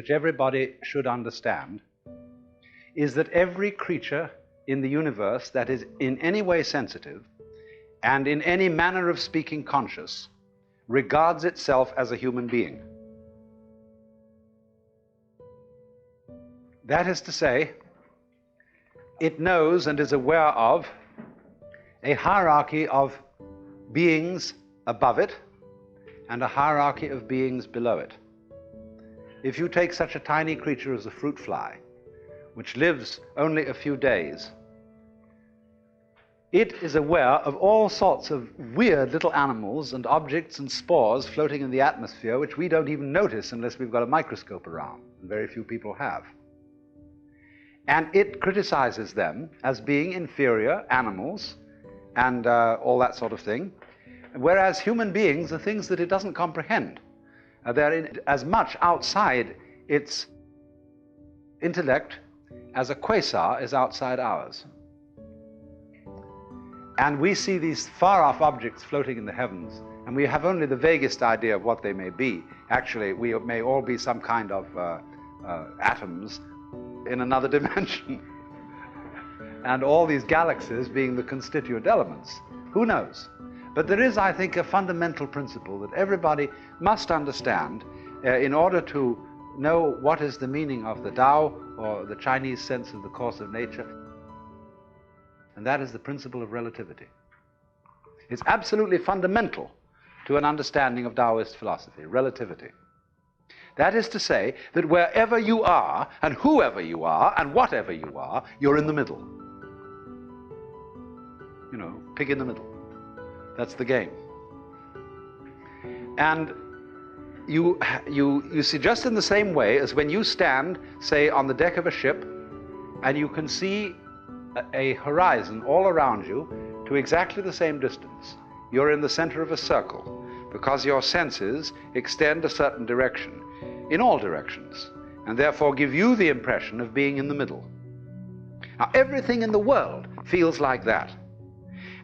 which everybody should understand, is that every creature in the universe that is in any way sensitive and in any manner of speaking conscious regards itself as a human being. That is to say, it knows and is aware of a hierarchy of beings above it and a hierarchy of beings below it. If you take such a tiny creature as a fruit fly, which lives only a few days, it is aware of all sorts of weird little animals and objects and spores floating in the atmosphere which we don't even notice unless we've got a microscope around, and very few people have. And it criticizes them as being inferior animals and all that sort of thing, whereas human beings are things that it doesn't comprehend. They're as much outside its intellect as a quasar is outside ours. And we see these far-off objects floating in the heavens, and we have only the vaguest idea of what they may be. Actually, we may all be some kind of atoms in another dimension. And all these galaxies being the constituent elements. Who knows? But there is, I think, a fundamental principle that everybody must understand in order to know what is the meaning of the Tao, or the Chinese sense of the course of nature, and that is the principle of relativity. It's absolutely fundamental to an understanding of Taoist philosophy, relativity. That is to say that wherever you are, and whoever you are, and whatever you are, you're in the middle. You know, pig in the middle. That's the game. And you see, just in the same way as when you stand, say, on the deck of a ship, and you can see a horizon all around you to exactly the same distance. You're in the center of a circle because your senses extend a certain direction in all directions, and therefore give you the impression of being in the middle. Now, everything in the world feels like that.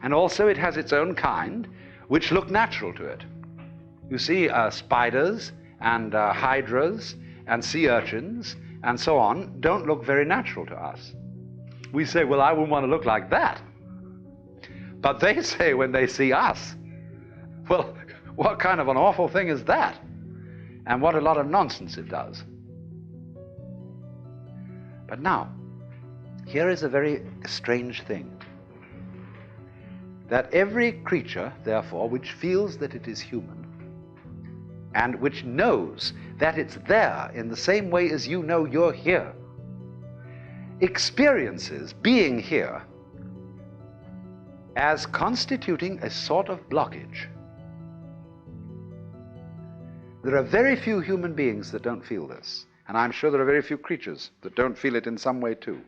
And also it has its own kind, which look natural to it. You see, spiders and hydras and sea urchins and so on don't look very natural to us. We say, well, I wouldn't want to look like that. But they say when they see us, well, what kind of an awful thing is that? And what a lot of nonsense it does. But now, here is a very strange thing. That every creature, therefore, which feels that it is human, and which knows that it's there in the same way as you know you're here, experiences being here as constituting a sort of blockage. There are very few human beings that don't feel this, and I'm sure there are very few creatures that don't feel it in some way too.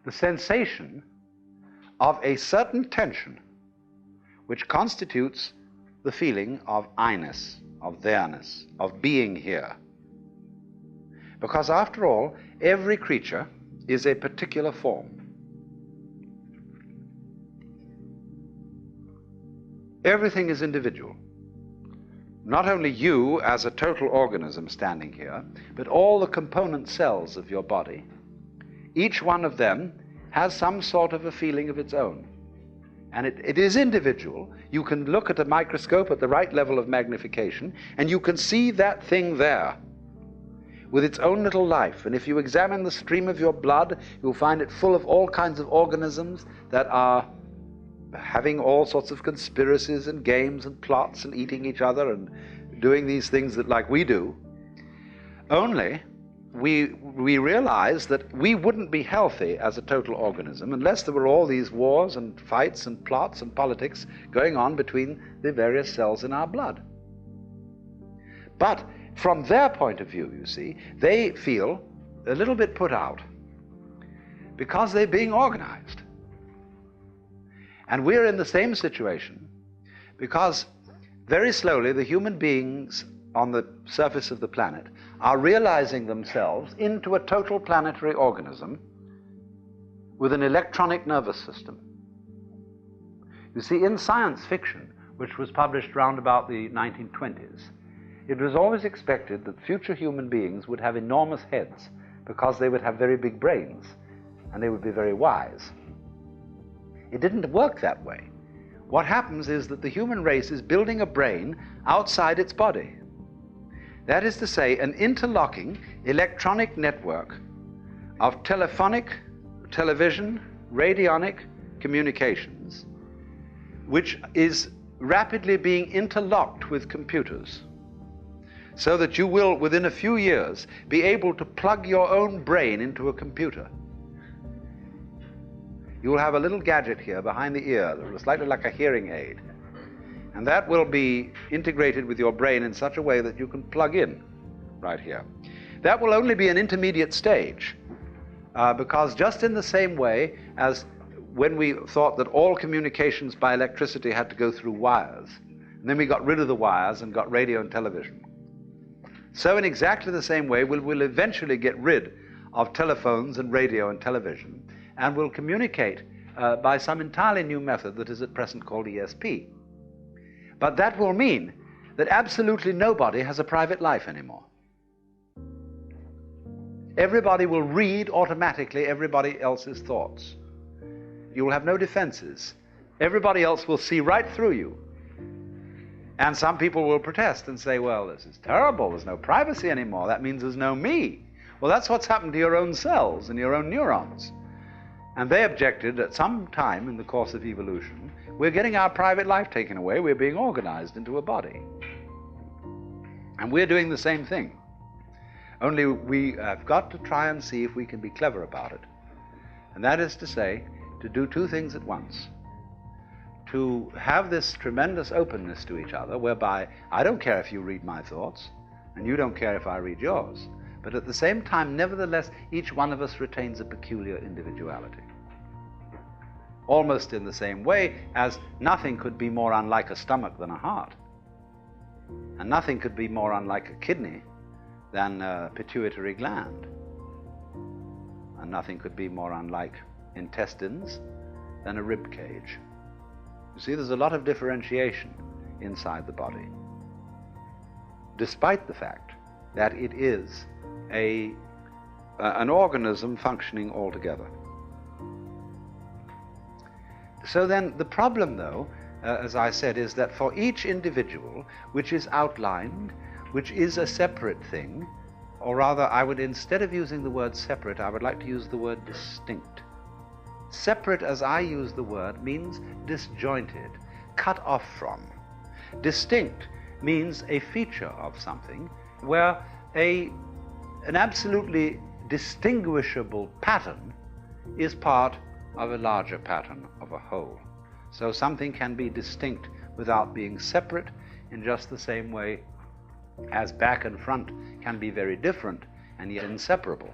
The sensation of a certain tension which constitutes the feeling of I-ness, of there-ness, of being here. Because after all, every creature is a particular form. Everything is individual. Not only you as a total organism standing here, but all the component cells of your body. Each one of them has some sort of a feeling of its own. And it is individual. You can look at a microscope at the right level of magnification, and you can see that thing there with its own little life. And if you examine the stream of your blood, you'll find it full of all kinds of organisms that are having all sorts of conspiracies and games and plots and eating each other and doing these things that like we do. Only we realize that we wouldn't be healthy as a total organism unless there were all these wars and fights and plots and politics going on between the various cells in our blood. But from their point of view, you see, they feel a little bit put out because they're being organized. And we're in the same situation because very slowly the human beings on the surface of the planet are realizing themselves into a total planetary organism with an electronic nervous system. You see, in science fiction, which was published round about the 1920s, It was always expected that future human beings would have enormous heads because they would have very big brains and they would be very wise. It didn't work that way. What happens is that the human race is building a brain outside its body. That is to say, an interlocking electronic network of telephonic, television, radionic communications, which is rapidly being interlocked with computers, so that you will, within a few years, be able to plug your own brain into a computer. You will have a little gadget here behind the ear that is slightly like a hearing aid, and that will be integrated with your brain in such a way that you can plug in right here. That will only be an intermediate stage, because just in the same way as when we thought that all communications by electricity had to go through wires, and then we got rid of the wires and got radio and television, so in exactly the same way we'll eventually get rid of telephones and radio and television, and will communicate by some entirely new method that is at present called ESP. But that will mean that absolutely nobody has a private life anymore. Everybody will read automatically everybody else's thoughts. You will have no defenses. Everybody else will see right through you. And some people will protest and say, well, this is terrible, there's no privacy anymore, that means there's no me. Well, that's what's happened to your own cells and your own neurons. And they objected at some time in the course of evolution, we're getting our private life taken away, we're being organized into a body. And we're doing the same thing. Only we have got to try and see if we can be clever about it. And that is to say, to do two things at once. To have this tremendous openness to each other, whereby I don't care if you read my thoughts, and you don't care if I read yours, but at the same time, nevertheless, each one of us retains a peculiar individuality. Almost in the same way as nothing could be more unlike a stomach than a heart, and nothing could be more unlike a kidney than a pituitary gland, and nothing could be more unlike intestines than a rib cage. You see, there's a lot of differentiation inside the body, despite the fact that it is an organism functioning all together. So then the problem, though, as I said, is that for each individual which is outlined, which is a separate thing, or rather, I would, instead of using the word separate, I would like to use the word distinct. Separate, as I use the word, means disjointed, cut off from. Distinct means a feature of something where an absolutely distinguishable pattern is part of a larger pattern of a whole. So something can be distinct without being separate, in just the same way as back and front can be very different and yet inseparable.